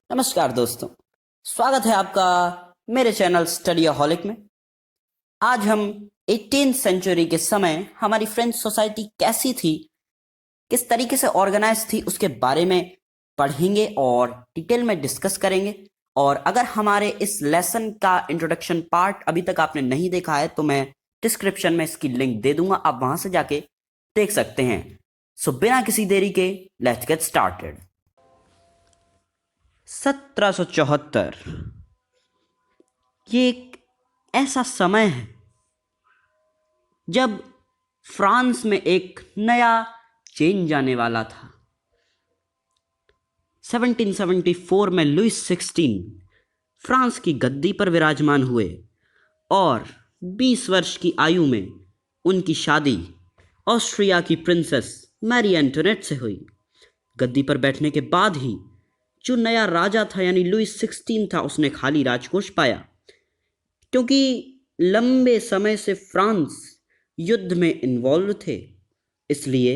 नमस्कार दोस्तों, स्वागत है आपका मेरे चैनल स्टडीहॉलिक में। आज हम 18th सेंचुरी के समय हमारी फ्रेंच सोसाइटी कैसी थी, किस तरीके से ऑर्गेनाइज थी, उसके बारे में पढ़ेंगे और डिटेल में डिस्कस करेंगे। और अगर हमारे इस लेसन का इंट्रोडक्शन पार्ट अभी तक आपने नहीं देखा है तो मैं डिस्क्रिप्शन में इसकी लिंक दे दूंगा, आप वहां से जाके देख सकते हैं। सो बिना किसी देरी के लेट्स गेट स्टार्टेड। 1774 ये एक ऐसा समय है जब फ्रांस में एक नया चेंज आने वाला था। 1774 में लुइस 16 फ्रांस की गद्दी पर विराजमान हुए और 20 वर्ष की आयु में उनकी शादी ऑस्ट्रिया की प्रिंसेस मैरी एंटोनेट से हुई। गद्दी पर बैठने के बाद ही जो नया राजा था यानी लुइस 16 था, उसने खाली राजकोष पाया, क्योंकि लंबे समय से फ्रांस युद्ध में इन्वॉल्व थे। इसलिए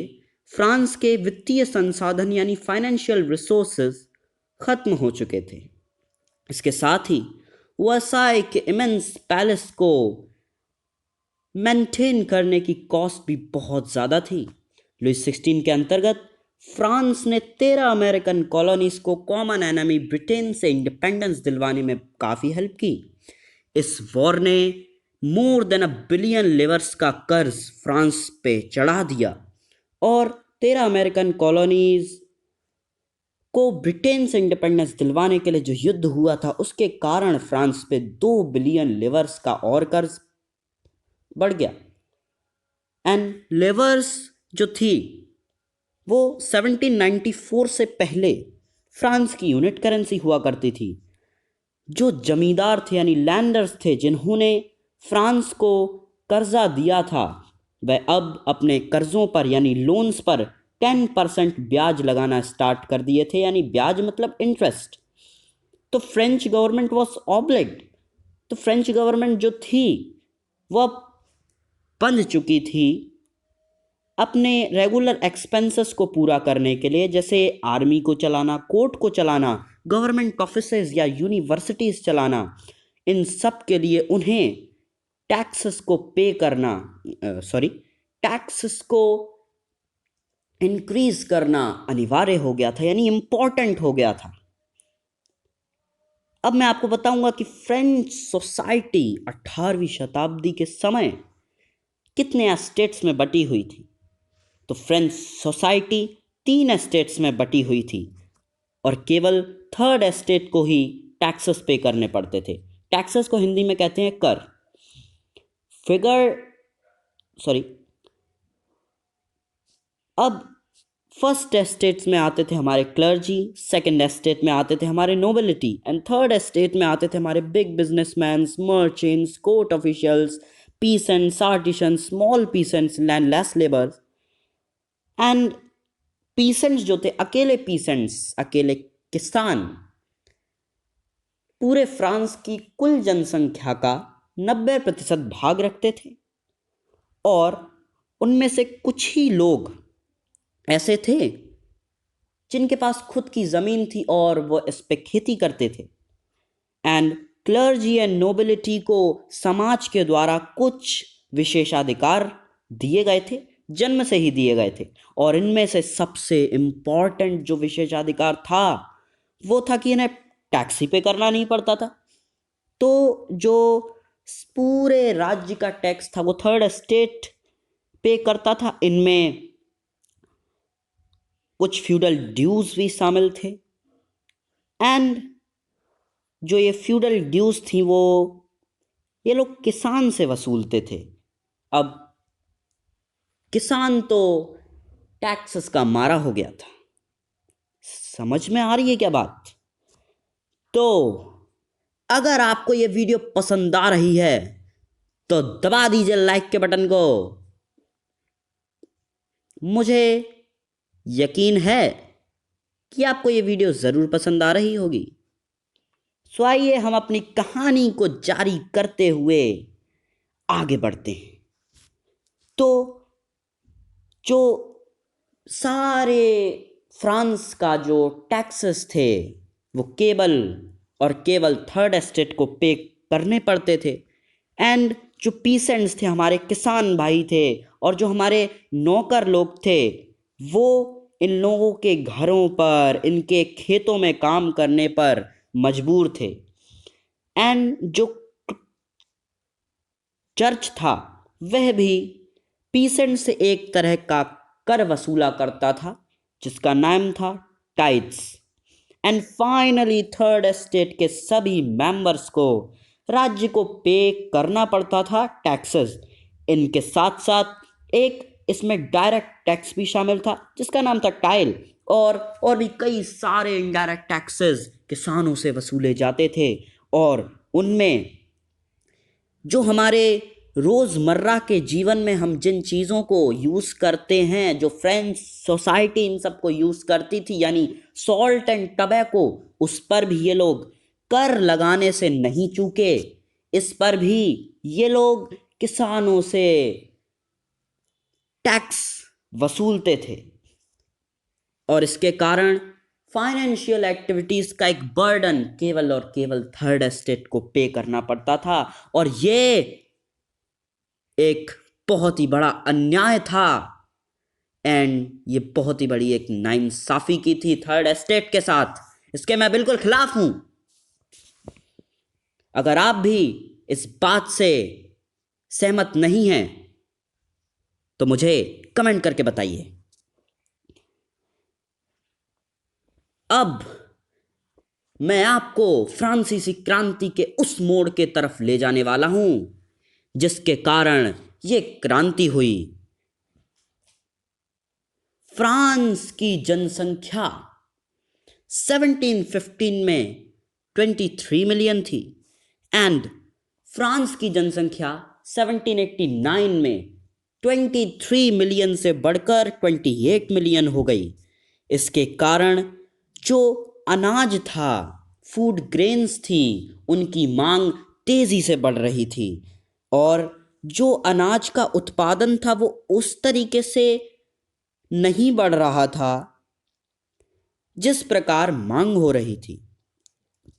फ्रांस के वित्तीय संसाधन यानी फाइनेंशियल रिसोर्सेज खत्म हो चुके थे। इसके साथ ही वर्साई के इमेंस पैलेस को मेंटेन करने की कॉस्ट भी बहुत ज़्यादा थी। लुइस 16 के अंतर्गत फ्रांस ने 13 अमेरिकन कॉलोनीज को कॉमन एनिमी ब्रिटेन से इंडिपेंडेंस दिलवाने में काफ़ी हेल्प की। इस वॉर ने मोर देन $1 बिलियन लिवर्स का कर्ज फ्रांस पे चढ़ा दिया और 13 अमेरिकन कॉलोनीज को ब्रिटेन से इंडिपेंडेंस दिलवाने के लिए जो युद्ध हुआ था उसके कारण फ्रांस पे 2 बिलियन लिवर्स का और कर्ज बढ़ गया। एंड लिवर्स जो थी वो 1794 से पहले फ्रांस की यूनिट करेंसी हुआ करती थी। जो जमींदार थे यानी लैंडर्स थे जिन्होंने फ्रांस को कर्जा दिया था, वह अब अपने कर्जों पर यानी लोन्स पर 10% ब्याज लगाना स्टार्ट कर दिए थे, यानी ब्याज मतलब इंटरेस्ट। तो फ्रेंच गवर्नमेंट वॉज ऑब्लिग्ड, तो फ्रेंच गवर्नमेंट जो थी वह बंध चुकी थी अपने रेगुलर एक्सपेंसेस को पूरा करने के लिए, जैसे आर्मी को चलाना, कोर्ट को चलाना, गवर्नमेंट ऑफिसेज या यूनिवर्सिटीज़ चलाना। इन सब के लिए उन्हें टैक्सेस को पे करना, टैक्सेस को इंक्रीज करना अनिवार्य हो गया था, यानी इम्पॉर्टेंट हो गया था। अब मैं आपको बताऊंगा कि फ्रेंच सोसाइटी 18वीं शताब्दी के समय कितने एस्टेट्स में बटी हुई थी। तो फ्रेंच सोसाइटी 3 एस्टेट्स में बटी हुई थी और केवल थर्ड एस्टेट को ही टैक्सेस पे करने पड़ते थे। टैक्सेस को हिंदी में कहते हैं कर। अब फर्स्ट एस्टेट्स में आते थे हमारे क्लर्जी, सेकंड एस्टेट में आते थे हमारे नोबिलिटी एंड थर्ड एस्टेट में आते थे हमारे big businessman's, merchants, court officials, peasants, artisans, small peasants, landless labours. And peasants जो थे, अकेले पीसेंट्स, अकेले किसान, पूरे फ्रांस की कुल जनसंख्या का 90% भाग रखते थे और उनमें से कुछ ही लोग ऐसे थे जिनके पास खुद की ज़मीन थी और वो इस पे खेती करते थे। एंड क्लर्जी एंड नोबिलिटी को समाज के द्वारा कुछ विशेषाधिकार दिए गए थे, जन्म से ही दिए गए थे। और इनमें से सबसे इम्पॉर्टेंट जो विशेषाधिकार था वो था कि इन्हें टैक्स ही पे करना नहीं पड़ता था। तो जो पूरे राज्य का टैक्स था वो थर्ड एस्टेट पे करता था। इनमें कुछ फ्यूडल ड्यूज भी शामिल थे एंड जो ये फ्यूडल ड्यूज थी वो ये लोग किसान से वसूलते थे। अब किसान तो टैक्सेस का मारा हो गया था। समझ में आ रही है क्या बात? तो अगर आपको ये वीडियो पसंद आ रही है तो दबा दीजिए लाइक के बटन को। मुझे यकीन है कि आपको ये वीडियो ज़रूर पसंद आ रही होगी। सो आइए हम अपनी कहानी को जारी करते हुए आगे बढ़ते हैं। तो जो सारे फ्रांस का जो टैक्सेस थे वो केवल और केवल थर्ड एस्टेट को पे करने पड़ते थे। एंड जो पीसेंट्स थे, हमारे किसान भाई थे और जो हमारे नौकर लोग थे, वो इन लोगों के घरों पर, इनके खेतों में काम करने पर मजबूर थे। एंड जो चर्च था वह भी पीसेंट से एक तरह का कर वसूला करता था जिसका नाम था tights. And finally third estate के सभी मेंबर्स को राज्य को पे करना पड़ता था टैक्सेस। इनके साथ साथ एक इसमें डायरेक्ट टैक्स भी शामिल था जिसका नाम था टाइल, और भी कई सारे इनडायरेक्ट टैक्सेस किसानों से वसूले जाते थे। और उनमें जो हमारे रोज़मर्रा के जीवन में हम जिन चीज़ों को यूज़ करते हैं, जो फ्रेंच सोसाइटी इन सबको यूज़ करती थी, यानी सॉल्ट एंड टबैको, उस पर भी ये लोग कर लगाने से नहीं चूके। इस पर भी ये लोग किसानों से टैक्स वसूलते थे और इसके कारण फाइनेंशियल एक्टिविटीज का एक बर्डन केवल और केवल थर्ड एस्टेट को पे करना पड़ता था। और ये एक बहुत ही बड़ा अन्याय था एंड ये बहुत ही बड़ी एक नाइंसाफी की थी थर्ड एस्टेट के साथ। इसके मैं बिल्कुल खिलाफ हूं। अगर आप भी इस बात से सहमत नहीं हैं तो मुझे कमेंट करके बताइए। अब मैं आपको फ्रांसीसी क्रांति के उस मोड़ के तरफ ले जाने वाला हूं जिसके कारण ये क्रांति हुई। फ्रांस की जनसंख्या 1715 में 23 मिलियन थी एंड फ्रांस की जनसंख्या 1789 में 23 मिलियन से बढ़कर 28 मिलियन हो गई। इसके कारण जो अनाज था, फूड ग्रेन्स थी, उनकी मांग तेजी से बढ़ रही थी और जो अनाज का उत्पादन था वो उस तरीके से नहीं बढ़ रहा था जिस प्रकार मांग हो रही थी।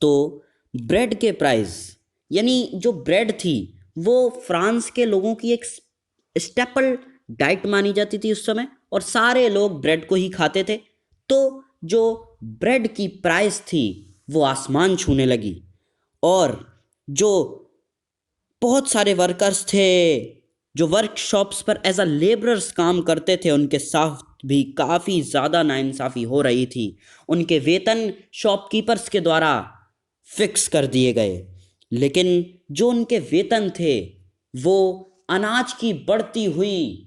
तो ब्रेड के प्राइस, यानी जो ब्रेड थी वो फ्रांस के लोगों की एक स्टेपल डाइट मानी जाती थी उस समय और सारे लोग ब्रेड को ही खाते थे। तो जो ब्रेड की प्राइस थी वो आसमान छूने लगी और जो बहुत सारे वर्कर्स थे जो वर्कशॉप्स पर एज अ लेबरर्स काम करते थे, उनके साथ भी काफ़ी ज़्यादा नाइंसाफ़ी हो रही थी। उनके वेतन शॉपकीपर्स के द्वारा फिक्स कर दिए गए, लेकिन जो उनके वेतन थे वो अनाज की बढ़ती हुई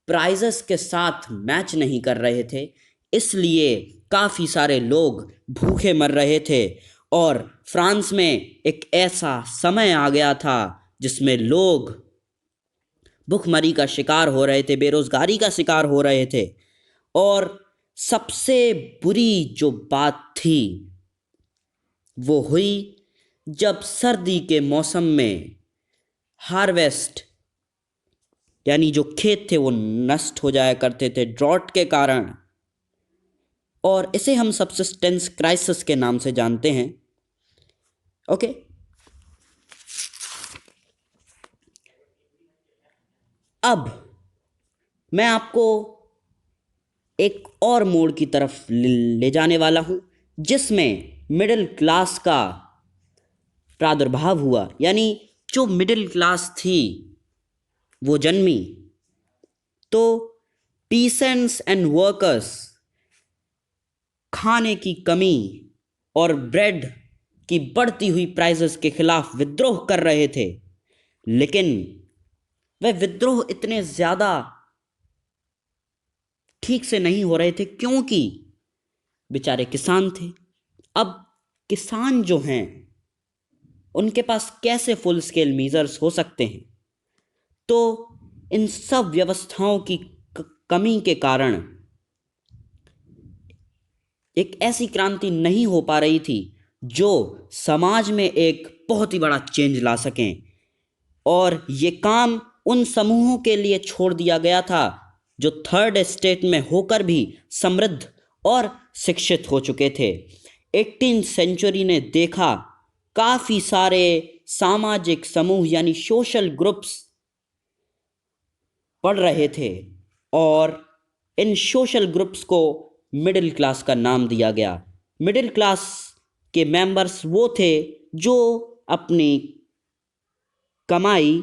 प्राइजेस के साथ मैच नहीं कर रहे थे। इसलिए काफ़ी सारे लोग भूखे मर रहे थे और फ्रांस में एक ऐसा समय आ गया था जिसमें लोग भुखमरी का शिकार हो रहे थे, बेरोजगारी का शिकार हो रहे थे। और सबसे बुरी जो बात थी वो हुई जब सर्दी के मौसम में हार्वेस्ट, यानी जो खेत थे वो नष्ट हो जाया करते थे ड्रॉट के कारण, और इसे हम सबसिस्टेंस क्राइसिस के नाम से जानते हैं। ओके, अब मैं आपको एक और मोड़ की तरफ ले जाने वाला हूं जिसमें मिडिल क्लास का प्रादुर्भाव हुआ, यानी जो मिडिल क्लास थी वो जन्मी। तो पीसेंट्स एंड वर्कर्स खाने की कमी और ब्रेड की बढ़ती हुई प्राइसेस के खिलाफ विद्रोह कर रहे थे, लेकिन वह विद्रोह इतने ज़्यादा ठीक से नहीं हो रहे थे क्योंकि बेचारे किसान थे। अब किसान जो हैं उनके पास कैसे फुल स्केल मीजर्स हो सकते हैं? तो इन सब व्यवस्थाओं की कमी के कारण एक ऐसी क्रांति नहीं हो पा रही थी जो समाज में एक बहुत ही बड़ा चेंज ला सकें, और ये काम उन समूहों के लिए छोड़ दिया गया था जो थर्ड एस्टेट में होकर भी समृद्ध और शिक्षित हो चुके थे। 18th सेंचुरी ने देखा काफ़ी सारे सामाजिक समूह यानी सोशल ग्रुप्स पढ़ रहे थे और इन सोशल ग्रुप्स को मिडिल क्लास का नाम दिया गया। मिडिल क्लास के मेंबर्स वो थे जो अपनी कमाई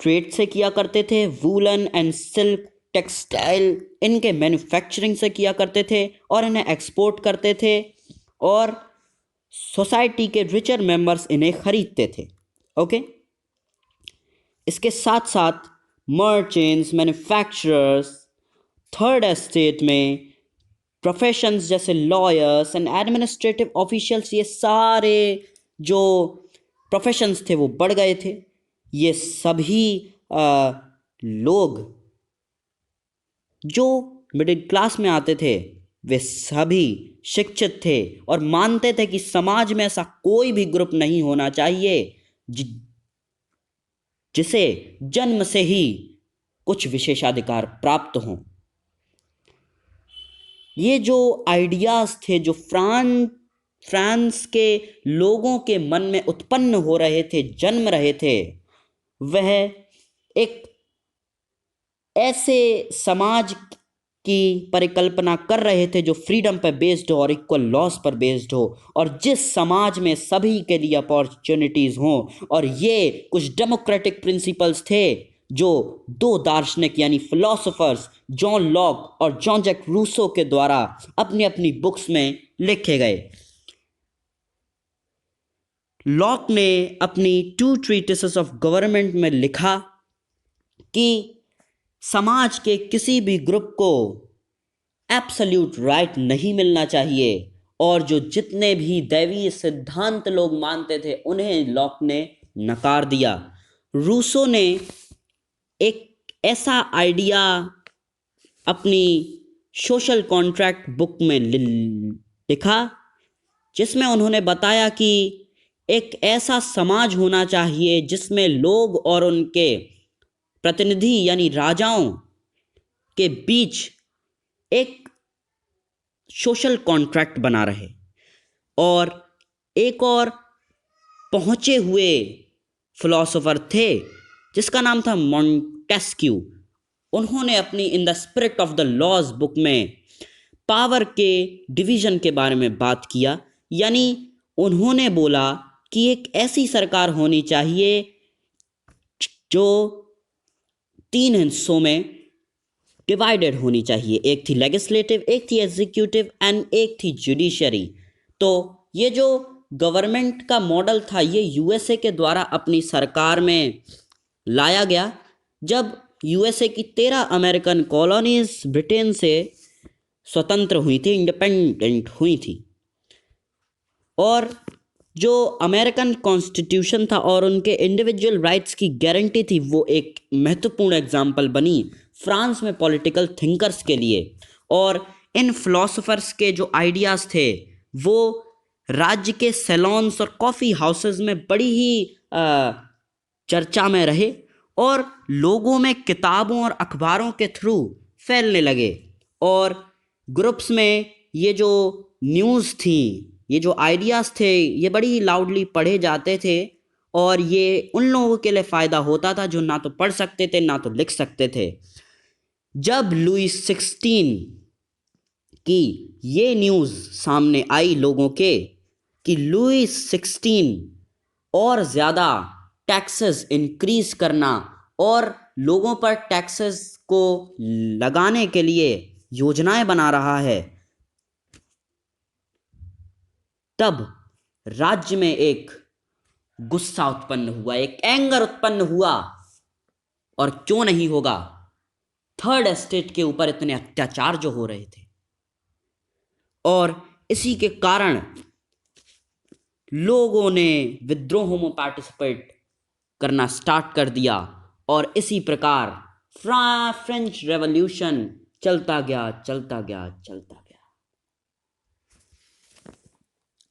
ट्रेड से किया करते थे, वूलन एंड सिल्क टेक्सटाइल इनके मैन्युफैक्चरिंग से किया करते थे और इन्हें एक्सपोर्ट करते थे और सोसाइटी के रिचर मेंबर्स इन्हें खरीदते थे। ओके, इसके साथ साथ मर्चेंट्स, मैन्युफैक्चरर्स, थर्ड एस्टेट में प्रोफेशंस जैसे लॉयर्स एंड एडमिनिस्ट्रेटिव ऑफिशियल्स, ये सारे जो प्रोफेशंस थे वो बढ़ गए थे। ये सभी लोग जो मिडिल क्लास में आते थे वे सभी शिक्षित थे और मानते थे कि समाज में ऐसा कोई भी ग्रुप नहीं होना चाहिए जिसे जन्म से ही कुछ विशेषाधिकार प्राप्त हों। ये जो आइडियाज़ थे जो फ्रांस के लोगों के मन में उत्पन्न हो रहे थे, जन्म रहे थे, वह एक ऐसे समाज की परिकल्पना कर रहे थे जो फ्रीडम पर बेस्ड हो और इक्वल लॉस पर बेस्ड हो और जिस समाज में सभी के लिए अपॉर्चुनिटीज़ हों। और ये कुछ डेमोक्रेटिक प्रिंसिपल्स थे जो दो दार्शनिक यानी फिलोसोफर्स जॉन लॉक और जॉन जैक रूसो के द्वारा अपनी अपनी बुक्स में लिखे गए। लॉक ने अपनी 2 ट्रीटिसेस ऑफ गवर्नमेंट में लिखा कि समाज के किसी भी ग्रुप को एब्सोल्यूट राइट नहीं मिलना चाहिए और जो जितने भी दैवीय सिद्धांत लोग मानते थे उन्हें लॉक ने नकार दिया। रूसो ने एक ऐसा आइडिया अपनी सोशल कॉन्ट्रैक्ट बुक में लिखा जिसमें उन्होंने बताया कि एक ऐसा समाज होना चाहिए जिसमें लोग और उनके प्रतिनिधि यानी राजाओं के बीच एक सोशल कॉन्ट्रैक्ट बना रहे। और एक और पहुंचे हुए फिलोसोफर थे जिसका नाम था मॉन्टेस्क्यू। उन्होंने अपनी in the spirit of the laws book में पावर के डिवीजन के बारे में बात किया, यानी उन्होंने बोला कि एक ऐसी सरकार होनी चाहिए जो 3 हिस्सों में डिवाइडेड होनी चाहिए। एक थी लेजिस्लेटिव, एक थी एग्जीक्यूटिव एंड एक थी जुडिशरी। तो ये जो गवर्नमेंट का मॉडल था ये यूएसए के द्वारा अपनी सरकार में लाया गया जब यूएसए की 13 अमेरिकन कॉलोनीज ब्रिटेन से स्वतंत्र हुई थी, इंडिपेंडेंट हुई थी। और जो अमेरिकन कॉन्स्टिट्यूशन था और उनके इंडिविजुअल राइट्स की गारंटी थी वो एक महत्वपूर्ण एग्जाम्पल बनी फ्रांस में पॉलिटिकल थिंकर्स के लिए। और इन फिलोसोफर्स के जो आइडियाज़ थे वो राज्य के सैलॉन्स और कॉफ़ी हाउसेस में बड़ी ही चर्चा में रहे और लोगों में किताबों और अखबारों के थ्रू फैलने लगे। और ग्रुप्स में ये जो न्यूज़ थी, ये जो आइडियाज़ थे, ये बड़ी लाउडली पढ़े जाते थे और ये उन लोगों के लिए फ़ायदा होता था जो ना तो पढ़ सकते थे ना तो लिख सकते थे। जब लुई 16 की ये न्यूज़ सामने आई लोगों के कि लुई 16 और ज़्यादा टैक्सेस इंक्रीज करना और लोगों पर टैक्सेस को लगाने के लिए योजनाएं बना रहा है, तब राज्य में एक गुस्सा उत्पन्न हुआ, एक एंगर उत्पन्न हुआ। और क्यों नहीं होगा, थर्ड एस्टेट के ऊपर इतने अत्याचार जो हो रहे थे और इसी के कारण लोगों ने विद्रोहों में पार्टिसिपेट करना स्टार्ट कर दिया और इसी प्रकार फ्रेंच रेवोल्यूशन चलता गया चलता गया चलता गया।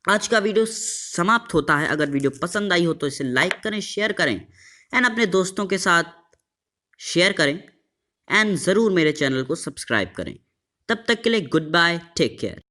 आज का वीडियो समाप्त होता है। अगर वीडियो पसंद आई हो तो इसे लाइक करें, शेयर करें एंड अपने दोस्तों के साथ शेयर करें एंड ज़रूर मेरे चैनल को सब्सक्राइब करें। तब तक के लिए गुड बाय, टेक केयर।